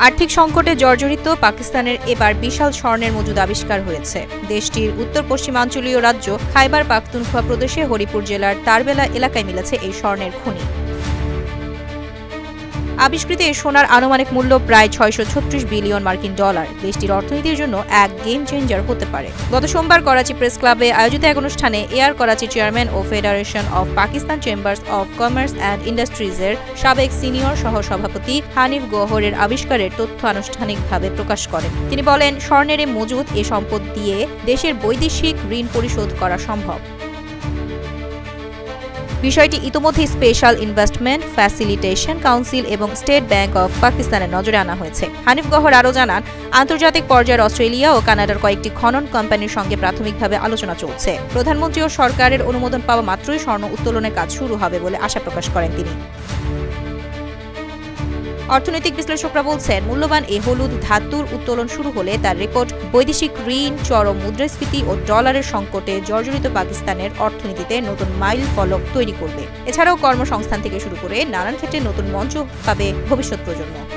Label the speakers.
Speaker 1: আর্থিক সংকটে জর্জরিত পাকিস্তানের এবার বিশাল স্বর্ণের মজুদ আবিষ্কার হয়েছে। দেশটির উত্তর পশ্চিমাঞ্চলীয় রাজ্য খাইবার পাখতুনখোয়া প্রদেশে হরিপুর জেলার তারবেলা এলাকায় মিলেছে এই স্বর্ণের খনি। আবিষ্কৃত এই সোনার আনুমানিক মূল্য প্রায় ৬৩৬ বিলিয়ন মার্কিন ডলার। দেশটির অর্থনীতির জন্য এক গেম চেঞ্জার হতে পারে। গত সোমবার করাচি প্রেস ক্লাবে আয়োজিত এক অনুষ্ঠানে এয়ার করাচি চেয়ারম্যান ও federation of Pakistan chambers of commerce and ইন্ডাস্ট্রিজের সাবেক সিনিয়র সহসভাপতি হানিফ গওহরের আবিষ্কারের তথ্য আনুষ্ঠানিকভাবে প্রকাশ করেন। তিনি বলেন, স্বর্ণের মজুদ এ সম্পদ দিয়ে দেশের বৈদেশিক ঋণ পরিশোধ করা সম্ভব। বিষয়টি ইতোমধ্যে স্পেশাল ইনভেস্টমেন্ট ফ্যাসিলিটেশন কাউন্সিল এবং স্টেট ব্যাংক অব পাকিস্তানের নজরে আনা হয়েছে। হানিফ গওহর আরও জানান, আন্তর্জাতিক পর্যায়ের অস্ট্রেলিয়া ও কানাডার কয়েকটি খনন কোম্পানির সঙ্গে প্রাথমিকভাবে আলোচনা চলছে। প্রধানমন্ত্রী ও সরকারের অনুমোদন পাওয়া মাত্রই স্বর্ণ উত্তোলনের কাজ শুরু হবে বলে আশা প্রকাশ করেন তিনি। অর্থনৈতিক বিশ্লেষকরা বলছেন, মূল্যবান এই হলুদ ধাতুর উত্তোলন শুরু হলে তার রেকর্ড বৈদেশিক ঋণ, চরম মুদ্রাস্ফীতি ও ডলারের সংকটে জর্জরিত পাকিস্তানের অর্থনীতিতে নতুন মাইল ফলক তৈরি করবে। এছাড়াও কর্মসংস্থান থেকে শুরু করে নানান ক্ষেত্রে নতুন মঞ্চ পাবে ভবিষ্যৎ প্রজন্ম।